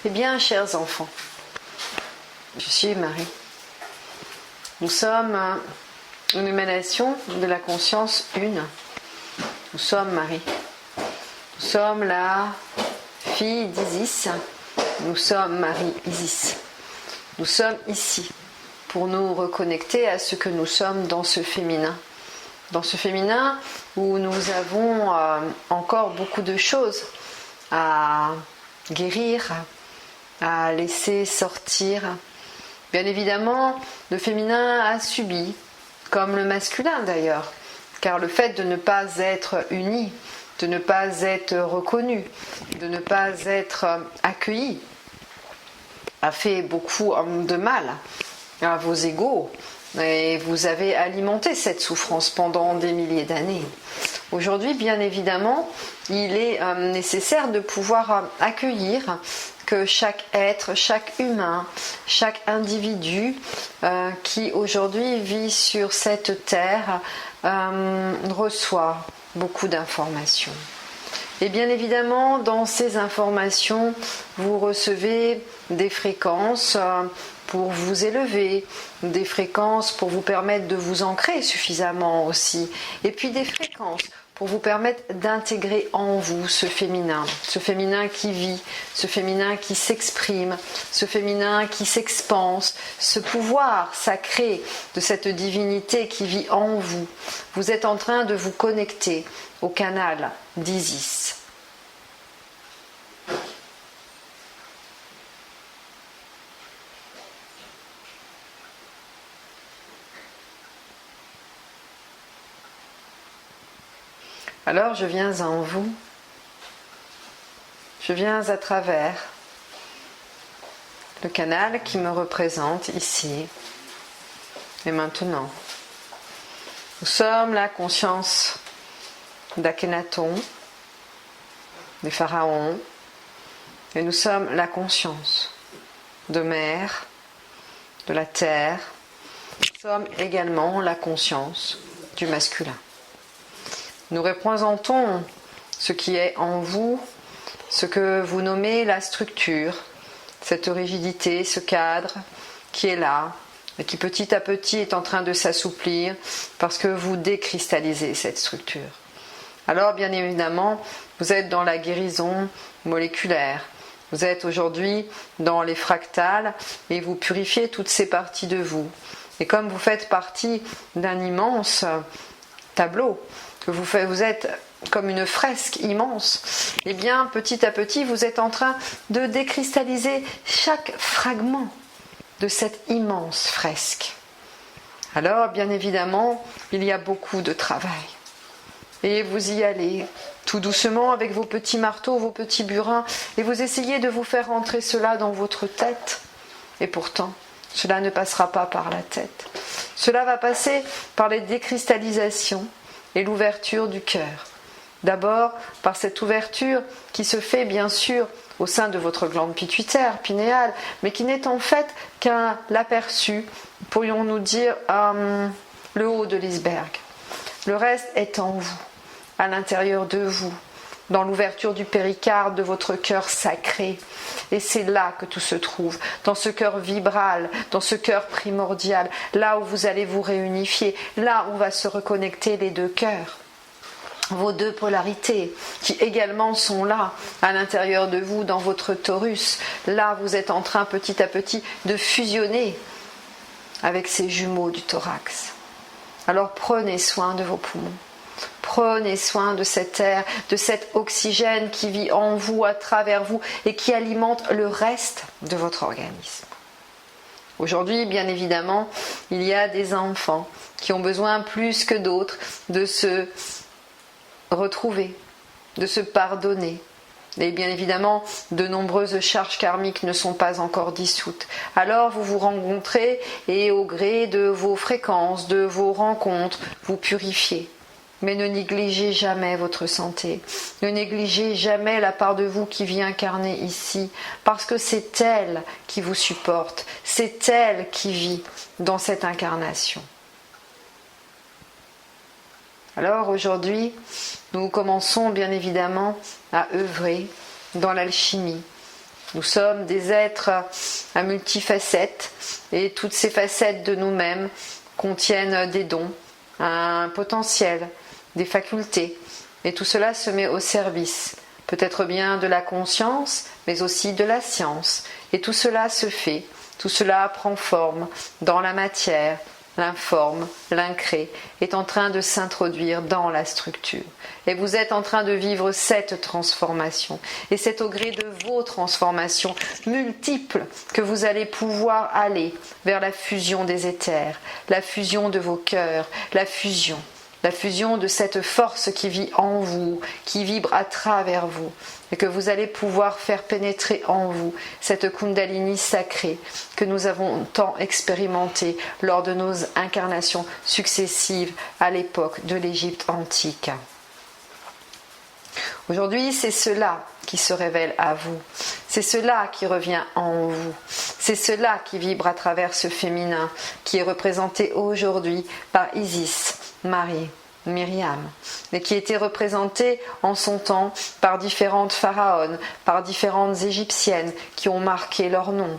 Eh bien, chers enfants, je suis Marie. Nous sommes une émanation de la conscience une. Nous sommes Marie. Nous sommes la fille d'Isis. Nous sommes Marie Isis. Nous sommes ici pour nous reconnecter à ce que nous sommes dans ce féminin. Dans ce féminin où nous avons encore beaucoup de choses à guérir, à laisser sortir. Bien évidemment, le féminin a subi, comme le masculin d'ailleurs, car le fait de ne pas être uni, de ne pas être reconnu, de ne pas être accueilli, a fait beaucoup de mal à vos égaux et vous avez alimenté cette souffrance pendant des milliers d'années. Aujourd'hui, bien évidemment, il est nécessaire de pouvoir accueillir que chaque être, chaque humain, chaque individu qui aujourd'hui vit sur cette terre reçoit beaucoup d'informations. Et bien évidemment, dans ces informations, vous recevez des fréquences pour vous élever, des fréquences pour vous permettre de vous ancrer suffisamment aussi, et puis des fréquences pour vous permettre d'intégrer en vous ce féminin qui vit, ce féminin qui s'exprime, ce féminin qui s'expanse, ce pouvoir sacré de cette divinité qui vit en vous. Vous êtes en train de vous connecter au canal d'Isis. Alors je viens en vous, je viens à travers le canal qui me représente ici et maintenant. Nous sommes la conscience d'Akhenaton, des pharaons, et nous sommes la conscience de mer, de la terre. Nous sommes également la conscience du masculin. Nous représentons ce qui est en vous, ce que vous nommez la structure, cette rigidité, ce cadre qui est là et qui petit à petit est en train de s'assouplir parce que vous décristallisez cette structure. Alors bien évidemment, vous êtes dans la guérison moléculaire, vous êtes aujourd'hui dans les fractales et vous purifiez toutes ces parties de vous. Et comme vous faites partie d'un immense tableau, que vous êtes comme une fresque immense, et bien petit à petit vous êtes en train de décristalliser chaque fragment de cette immense fresque. Alors bien évidemment il y a beaucoup de travail et vous y allez tout doucement avec vos petits marteaux, vos petits burins, et vous essayez de vous faire rentrer cela dans votre tête, et pourtant cela ne passera pas par la tête, cela va passer par les décristallisations et l'ouverture du cœur. D'abord par cette ouverture qui se fait bien sûr au sein de votre glande pituitaire, pinéale, mais qui n'est en fait qu'un aperçu, pourrions-nous dire le haut de l'iceberg. Le reste est en vous, à l'intérieur de vous, dans l'ouverture du péricarde de votre cœur sacré. Et c'est là que tout se trouve, dans ce cœur vibral, dans ce cœur primordial, là où vous allez vous réunifier, là où va se reconnecter les deux cœurs. Vos deux polarités qui également sont là, à l'intérieur de vous, dans votre torus. Là, vous êtes en train petit à petit de fusionner avec ces jumeaux du thorax. Alors prenez soin de vos poumons. Prenez soin de cet air, de cet oxygène qui vit en vous, à travers vous et qui alimente le reste de votre organisme. Aujourd'hui, bien évidemment, il y a des enfants qui ont besoin plus que d'autres de se retrouver, de se pardonner. Et bien évidemment, de nombreuses charges karmiques ne sont pas encore dissoutes. Alors vous vous rencontrez et au gré de vos fréquences, de vos rencontres, vous purifiez. Mais ne négligez jamais votre santé. Ne négligez jamais la part de vous qui vient incarner ici, parce que c'est elle qui vous supporte, c'est elle qui vit dans cette incarnation. Alors aujourd'hui, nous commençons bien évidemment à œuvrer dans l'alchimie. Nous sommes des êtres à multifacettes et toutes ces facettes de nous-mêmes contiennent des dons, un potentiel, des facultés. Et tout cela se met au service, peut-être bien de la conscience, mais aussi de la science. Et tout cela se fait, tout cela prend forme dans la matière. L'informe, l'incré, est en train de s'introduire dans la structure. Et vous êtes en train de vivre cette transformation. Et c'est au gré de vos transformations multiples que vous allez pouvoir aller vers la fusion des éthers, la fusion de vos cœurs, la fusion de cette force qui vit en vous, qui vibre à travers vous, et que vous allez pouvoir faire pénétrer en vous cette Kundalini sacrée que nous avons tant expérimentée lors de nos incarnations successives à l'époque de l'Égypte antique. Aujourd'hui, c'est cela qui se révèle à vous, c'est cela qui revient en vous, c'est cela qui vibre à travers ce féminin qui est représenté aujourd'hui par Isis, Marie, Myriam, et qui était représentée en son temps par différentes pharaones, par différentes égyptiennes qui ont marqué leur nom.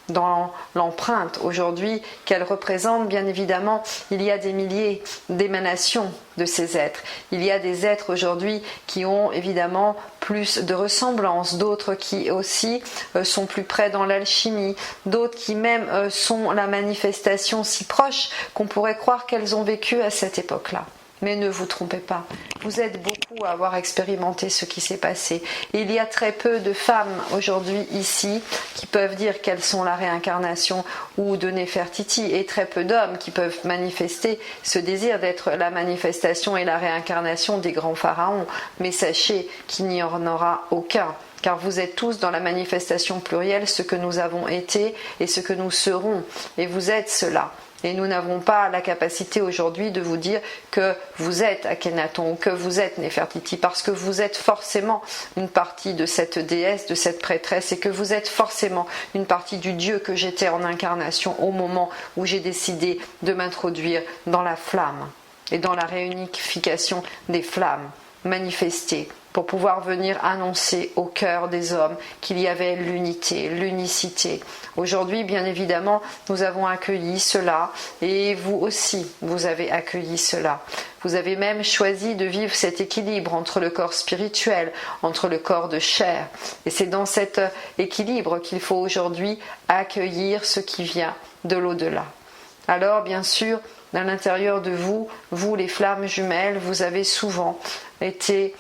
Dans l'empreinte aujourd'hui qu'elle représente, bien évidemment, il y a des milliers d'émanations de ces êtres. Il y a des êtres aujourd'hui qui ont évidemment plus de ressemblance, d'autres qui aussi sont plus près dans l'alchimie, d'autres qui même sont la manifestation si proche qu'on pourrait croire qu'elles ont vécu à cette époque-là. Mais ne vous trompez pas, vous êtes beaucoup à avoir expérimenté ce qui s'est passé. Et il y a très peu de femmes aujourd'hui ici qui peuvent dire qu'elles sont la réincarnation ou de Néfertiti, et très peu d'hommes qui peuvent manifester ce désir d'être la manifestation et la réincarnation des grands pharaons. Mais sachez qu'il n'y en aura aucun. Car vous êtes tous dans la manifestation plurielle, ce que nous avons été et ce que nous serons. Et vous êtes cela. Et nous n'avons pas la capacité aujourd'hui de vous dire que vous êtes Akhenaton ou que vous êtes Néfertiti, parce que vous êtes forcément une partie de cette déesse, de cette prêtresse, et que vous êtes forcément une partie du Dieu que j'étais en incarnation au moment où j'ai décidé de m'introduire dans la flamme et dans la réunification des flammes manifestées, pour pouvoir venir annoncer au cœur des hommes qu'il y avait l'unité, l'unicité. Aujourd'hui, bien évidemment, nous avons accueilli cela, et vous aussi, vous avez accueilli cela. Vous avez même choisi de vivre cet équilibre entre le corps spirituel, entre le corps de chair. Et c'est dans cet équilibre qu'il faut aujourd'hui accueillir ce qui vient de l'au-delà. Alors, bien sûr, à l'intérieur de vous, vous les flammes jumelles, vous avez souvent été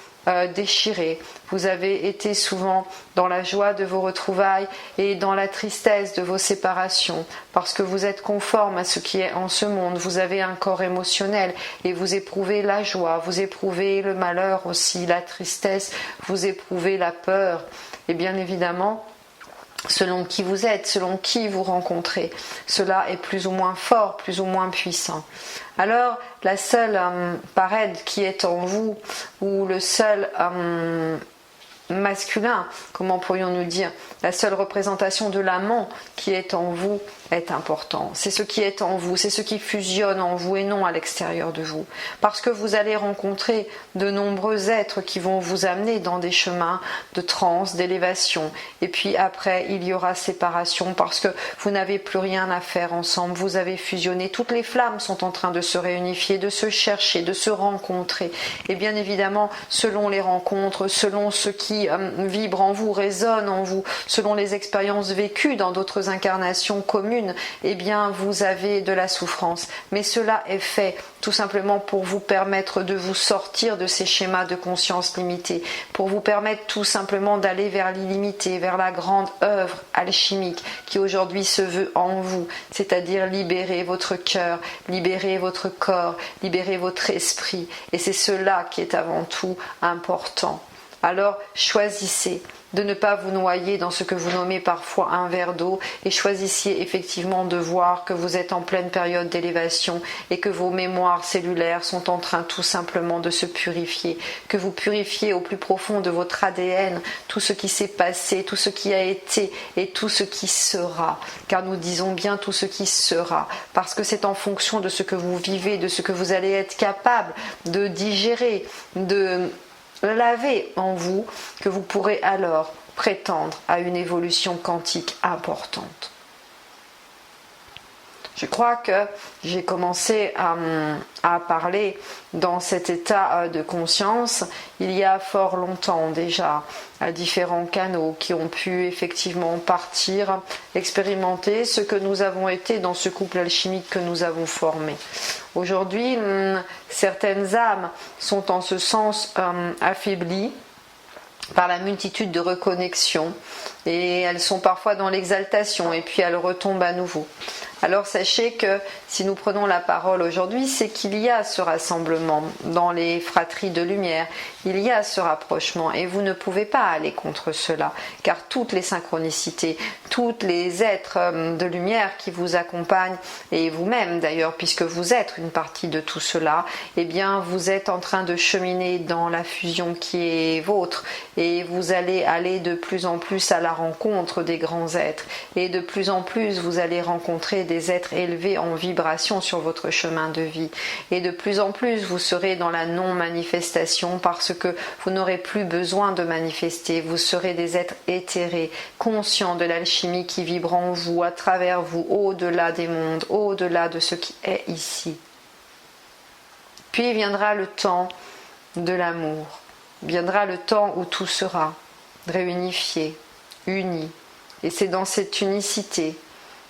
déchirés, vous avez été souvent dans la joie de vos retrouvailles et dans la tristesse de vos séparations, parce que vous êtes conforme à ce qui est en ce monde, vous avez un corps émotionnel et vous éprouvez la joie, vous éprouvez le malheur aussi, la tristesse, vous éprouvez la peur, et bien évidemment, selon qui vous êtes, selon qui vous rencontrez, cela est plus ou moins fort, plus ou moins puissant. Alors, la seule parède qui est en vous, ou le seul masculin, comment pourrions-nous dire, la seule représentation de l'amant qui est en vous est important. C'est ce qui est en vous, c'est ce qui fusionne en vous et non à l'extérieur de vous. Parce que vous allez rencontrer de nombreux êtres qui vont vous amener dans des chemins de transe, d'élévation. Et puis après, il y aura séparation parce que vous n'avez plus rien à faire ensemble. Vous avez fusionné. Toutes les flammes sont en train de se réunifier, de se chercher, de se rencontrer. Et bien évidemment, selon les rencontres, selon ce qui vibre en vous, résonne en vous, selon les expériences vécues dans d'autres incarnations communes, eh bien vous avez de la souffrance. Mais cela est fait tout simplement pour vous permettre de vous sortir de ces schémas de conscience limités, pour vous permettre tout simplement d'aller vers l'illimité, vers la grande œuvre alchimique qui aujourd'hui se veut en vous, c'est-à-dire libérer votre cœur, libérer votre corps, libérer votre esprit. Et c'est cela qui est avant tout important. Alors choisissez de ne pas vous noyer dans ce que vous nommez parfois un verre d'eau, et choisissiez effectivement de voir que vous êtes en pleine période d'élévation et que vos mémoires cellulaires sont en train tout simplement de se purifier, que vous purifiez au plus profond de votre ADN tout ce qui s'est passé, tout ce qui a été et tout ce qui sera, car nous disons bien tout ce qui sera, parce que c'est en fonction de ce que vous vivez, de ce que vous allez être capable de digérer, de l'avez en vous que vous pourrez alors prétendre à une évolution quantique importante. Je crois que j'ai commencé à parler dans cet état de conscience il y a fort longtemps déjà, à différents canaux qui ont pu effectivement partir, expérimenter ce que nous avons été dans ce couple alchimique que nous avons formé. Aujourd'hui, certaines âmes sont en ce sens affaiblies par la multitude de reconnexions et elles sont parfois dans l'exaltation et puis elles retombent à nouveau. Alors sachez que si nous prenons la parole aujourd'hui, c'est qu'il y a ce rassemblement dans les fratries de lumière, il y a ce rapprochement et vous ne pouvez pas aller contre cela, car toutes les synchronicités, tous les êtres de lumière qui vous accompagnent, et vous-même d'ailleurs, puisque vous êtes une partie de tout cela, eh bien vous êtes en train de cheminer dans la fusion qui est vôtre et vous allez aller de plus en plus à la rencontre des grands êtres et de plus en plus vous allez rencontrer des êtres élevés en vibration sur votre chemin de vie et de plus en plus vous serez dans la non-manifestation parce que vous n'aurez plus besoin de manifester, vous serez des êtres éthérés, conscients de l'alchimie qui vibre en vous, à travers vous, au-delà des mondes, au-delà de ce qui est ici. Puis viendra le temps de l'amour, viendra le temps où tout sera réunifié, uni, et c'est dans cette unicité,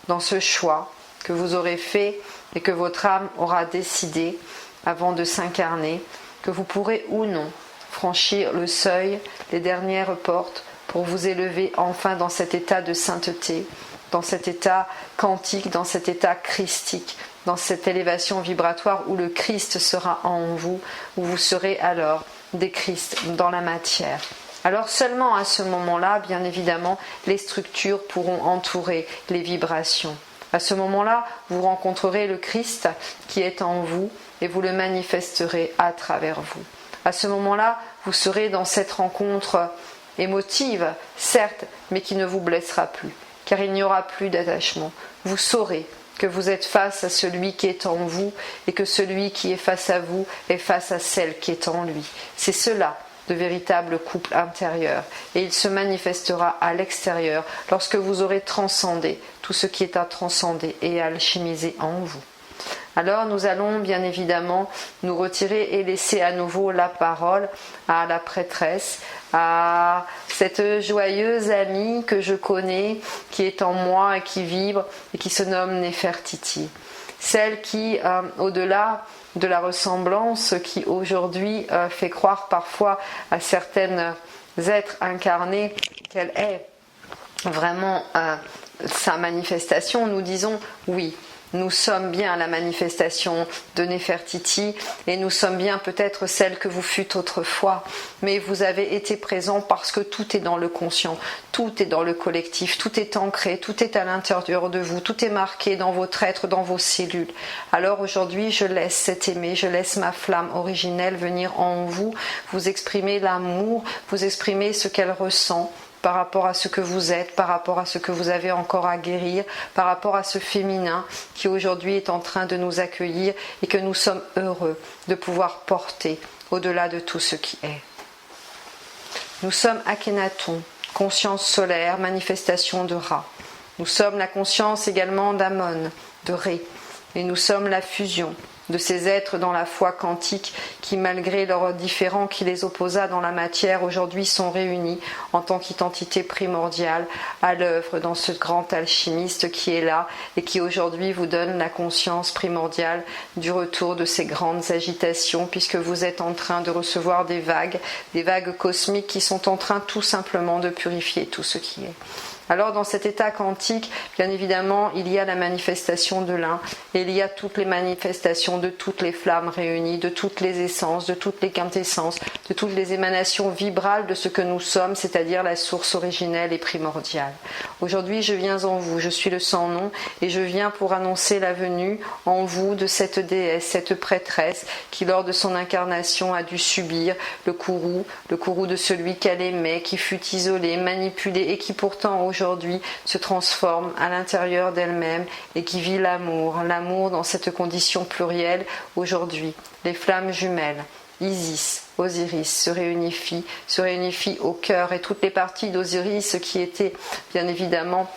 dans ce choix que vous aurez fait et que votre âme aura décidé avant de s'incarner, que vous pourrez ou non franchir le seuil, les dernières portes pour vous élever enfin dans cet état de sainteté, dans cet état quantique, dans cet état christique, dans cette élévation vibratoire où le Christ sera en vous, où vous serez alors des Christ dans la matière. Alors seulement à ce moment-là, bien évidemment, les structures pourront entourer les vibrations. À ce moment-là, vous rencontrerez le Christ qui est en vous et vous le manifesterez à travers vous. À ce moment-là, vous serez dans cette rencontre émotive, certes, mais qui ne vous blessera plus, car il n'y aura plus d'attachement. Vous saurez que vous êtes face à celui qui est en vous et que celui qui est face à vous est face à celle qui est en lui. C'est cela, de véritable couple intérieur, et il se manifestera à l'extérieur lorsque vous aurez transcendé tout ce qui est à transcender et à alchimiser en vous. Alors nous allons bien évidemment nous retirer et laisser à nouveau la parole à la prêtresse, à cette joyeuse amie que je connais, qui est en moi et qui vibre et qui se nomme Néfertiti. Celle qui, au-delà de la ressemblance qui aujourd'hui fait croire parfois à certains êtres incarnés qu'elle est vraiment sa manifestation, nous disons oui. Nous sommes bien la manifestation de Néfertiti et nous sommes bien peut-être celle que vous fûtes autrefois, mais vous avez été présent parce que tout est dans le conscient, tout est dans le collectif, tout est ancré, tout est à l'intérieur de vous, tout est marqué dans votre être, dans vos cellules. Alors aujourd'hui, je laisse cet aimé, je laisse ma flamme originelle venir en vous, vous exprimer l'amour, vous exprimer ce qu'elle ressent par rapport à ce que vous êtes, par rapport à ce que vous avez encore à guérir, par rapport à ce féminin qui aujourd'hui est en train de nous accueillir et que nous sommes heureux de pouvoir porter au-delà de tout ce qui est. Nous sommes Akhenaton, conscience solaire, manifestation de Ra. Nous sommes la conscience également d'Amon, de Ré, et nous sommes la fusion de ces êtres dans la foi quantique qui, malgré leurs différends qui les opposa dans la matière, aujourd'hui sont réunis en tant qu'identité primordiale à l'œuvre dans ce grand alchimiste qui est là et qui aujourd'hui vous donne la conscience primordiale du retour de ces grandes agitations, puisque vous êtes en train de recevoir des vagues cosmiques qui sont en train tout simplement de purifier tout ce qui est. Alors dans cet état quantique, bien évidemment, il y a la manifestation de l'un et il y a toutes les manifestations de toutes les flammes réunies, de toutes les essences, de toutes les quintessences, de toutes les émanations vibrales de ce que nous sommes, c'est-à-dire la source originelle et primordiale. Aujourd'hui, je viens en vous, je suis le sans-nom et je viens pour annoncer la venue en vous de cette déesse, cette prêtresse qui lors de son incarnation a dû subir le courroux de celui qu'elle aimait, qui fut isolé, manipulé et qui pourtant aujourd'hui se transforme à l'intérieur d'elle-même et qui vit l'amour dans cette condition plurielle aujourd'hui, les flammes jumelles Isis, Osiris se réunifie au cœur, et toutes les parties d'Osiris qui étaient bien évidemment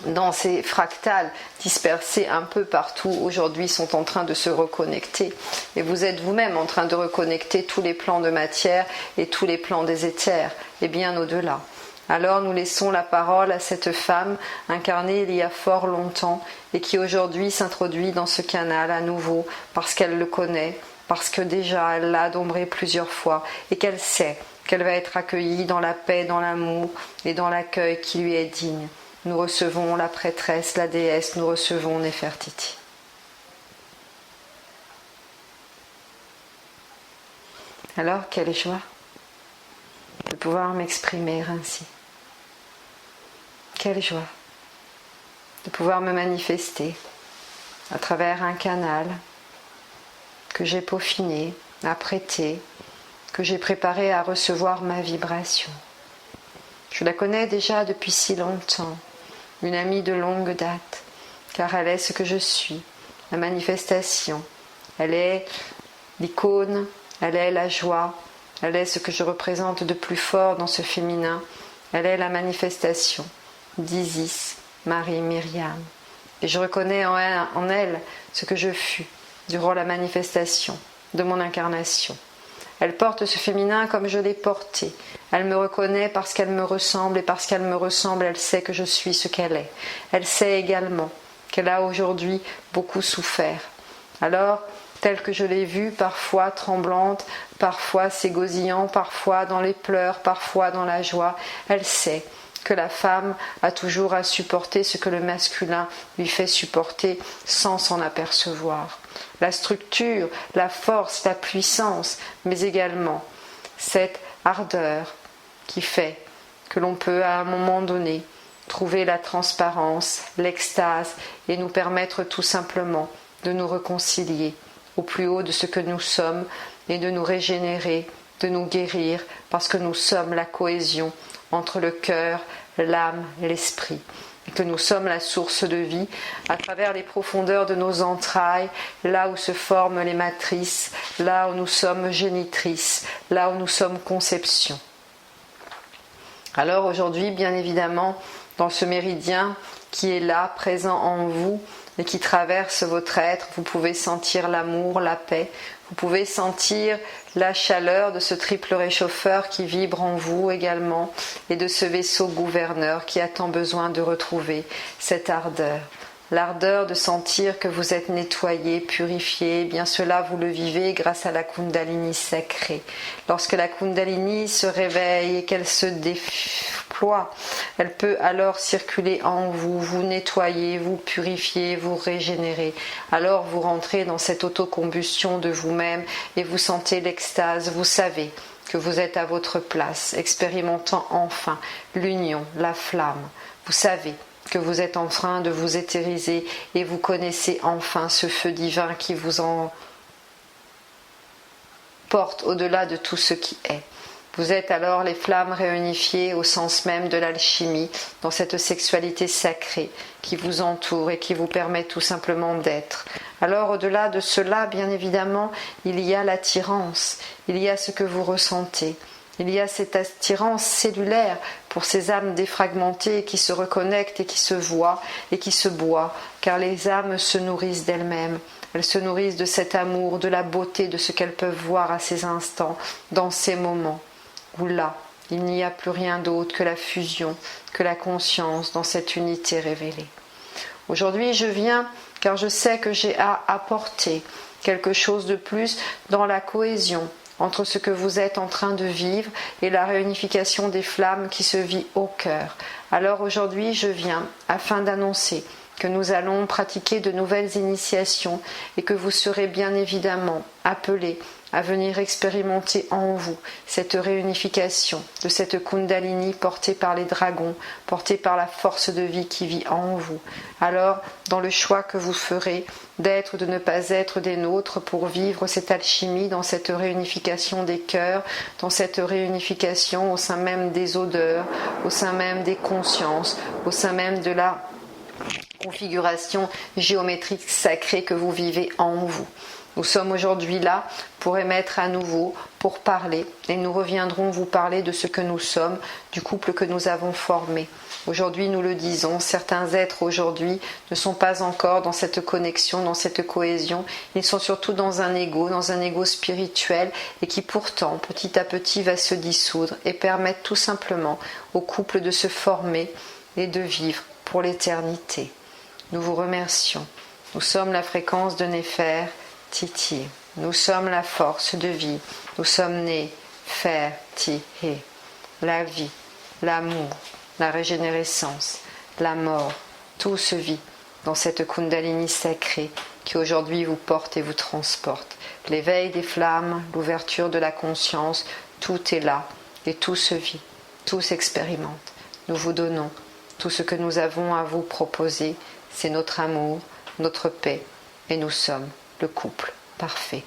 dans ces fractales dispersés un peu partout aujourd'hui sont en train de se reconnecter, et vous êtes vous-même en train de reconnecter tous les plans de matière et tous les plans des éthers et bien au-delà. Alors nous laissons la parole à cette femme incarnée il y a fort longtemps et qui aujourd'hui s'introduit dans ce canal à nouveau parce qu'elle le connaît, parce que déjà elle l'a adombré plusieurs fois et qu'elle sait qu'elle va être accueillie dans la paix, dans l'amour et dans l'accueil qui lui est digne. Nous recevons la prêtresse, la déesse, nous recevons Néfertiti. Alors, quelle joie de pouvoir m'exprimer ainsi. Quelle joie de pouvoir me manifester à travers un canal que j'ai peaufiné, apprêté, que j'ai préparé à recevoir ma vibration. Je la connais déjà depuis si longtemps, une amie de longue date, car elle est ce que je suis, la manifestation. Elle est l'icône, elle est la joie, elle est ce que je représente de plus fort dans ce féminin, elle est la manifestation d'Isis, Marie Myriam. Et je reconnais en elle ce que je fus durant la manifestation de mon incarnation. Elle porte ce féminin comme je l'ai porté. Elle me reconnaît parce qu'elle me ressemble, et parce qu'elle me ressemble, elle sait que je suis ce qu'elle est. Elle sait également qu'elle a aujourd'hui beaucoup souffert. Alors, telle que je l'ai vue, parfois tremblante, parfois s'égosillant, parfois dans les pleurs, parfois dans la joie, elle sait que la femme a toujours à supporter ce que le masculin lui fait supporter sans s'en apercevoir. La structure, la force, la puissance, mais également cette ardeur qui fait que l'on peut à un moment donné trouver la transparence, l'extase et nous permettre tout simplement de nous réconcilier au plus haut de ce que nous sommes et de nous régénérer, de nous guérir parce que nous sommes la cohésion entre le cœur, l'âme et l'esprit, et que nous sommes la source de vie à travers les profondeurs de nos entrailles, là où se forment les matrices, là où nous sommes génitrices, là où nous sommes conception. Alors aujourd'hui, bien évidemment, dans ce méridien qui est là, présent en vous, et qui traverse votre être, vous pouvez sentir l'amour, la paix, vous pouvez sentir la chaleur de ce triple réchauffeur qui vibre en vous également, et de ce vaisseau gouverneur qui a tant besoin de retrouver cette ardeur. L'ardeur de sentir que vous êtes nettoyé, purifié, bien cela vous le vivez grâce à la Kundalini sacrée. Lorsque la Kundalini se réveille et qu'elle se déploie, elle peut alors circuler en vous, vous nettoyer, vous purifier, vous régénérer. Alors vous rentrez dans cette autocombustion de vous-même et vous sentez l'extase, vous savez que vous êtes à votre place, expérimentant enfin l'union, la flamme. Vous savez que vous êtes en train de vous éthériser et vous connaissez enfin ce feu divin qui vous emporte au-delà de tout ce qui est. Vous êtes alors les flammes réunifiées au sens même de l'alchimie, dans cette sexualité sacrée qui vous entoure et qui vous permet tout simplement d'être. Alors au-delà de cela, bien évidemment, il y a l'attirance, il y a ce que vous ressentez. Il y a cette attirance cellulaire pour ces âmes défragmentées qui se reconnectent et qui se voient et qui se boivent, car les âmes se nourrissent d'elles-mêmes. Elles se nourrissent de cet amour, de la beauté, de ce qu'elles peuvent voir à ces instants, dans ces moments où là, il n'y a plus rien d'autre que la fusion, que la conscience dans cette unité révélée. Aujourd'hui, je viens car je sais que j'ai à apporter quelque chose de plus dans la cohésion entre ce que vous êtes en train de vivre et la réunification des flammes qui se vit au cœur. Alors aujourd'hui, je viens afin d'annoncer que nous allons pratiquer de nouvelles initiations et que vous serez bien évidemment appelés à venir expérimenter en vous cette réunification de cette Kundalini portée par les dragons, portée par la force de vie qui vit en vous. Alors, dans le choix que vous ferez d'être, de ne pas être des nôtres pour vivre cette alchimie dans cette réunification des cœurs, dans cette réunification au sein même des odeurs, au sein même des consciences, au sein même de la configuration géométrique sacrée que vous vivez en vous. Nous sommes aujourd'hui là pour émettre à nouveau, pour parler, et nous reviendrons vous parler de ce que nous sommes, du couple que nous avons formé. Aujourd'hui, nous le disons, certains êtres aujourd'hui ne sont pas encore dans cette connexion, dans cette cohésion. Ils sont surtout dans un ego spirituel, et qui pourtant, petit à petit, va se dissoudre et permettre tout simplement au couple de se former et de vivre pour l'éternité. Nous vous remercions. Nous sommes la fréquence de Néfer Titi. Nous sommes la force de vie. Nous sommes nés Fer Ti He. La vie, l'amour, la régénérescence, la mort, tout se vit dans cette Kundalini sacrée qui aujourd'hui vous porte et vous transporte. L'éveil des flammes, l'ouverture de la conscience, tout est là et tout se vit, tout s'expérimente. Nous vous donnons tout ce que nous avons à vous proposer, c'est notre amour, notre paix, et nous sommes le couple parfait.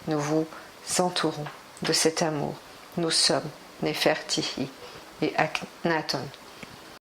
Nous vous entourons de cet amour. Nous sommes Nefertiti et Akhenaton.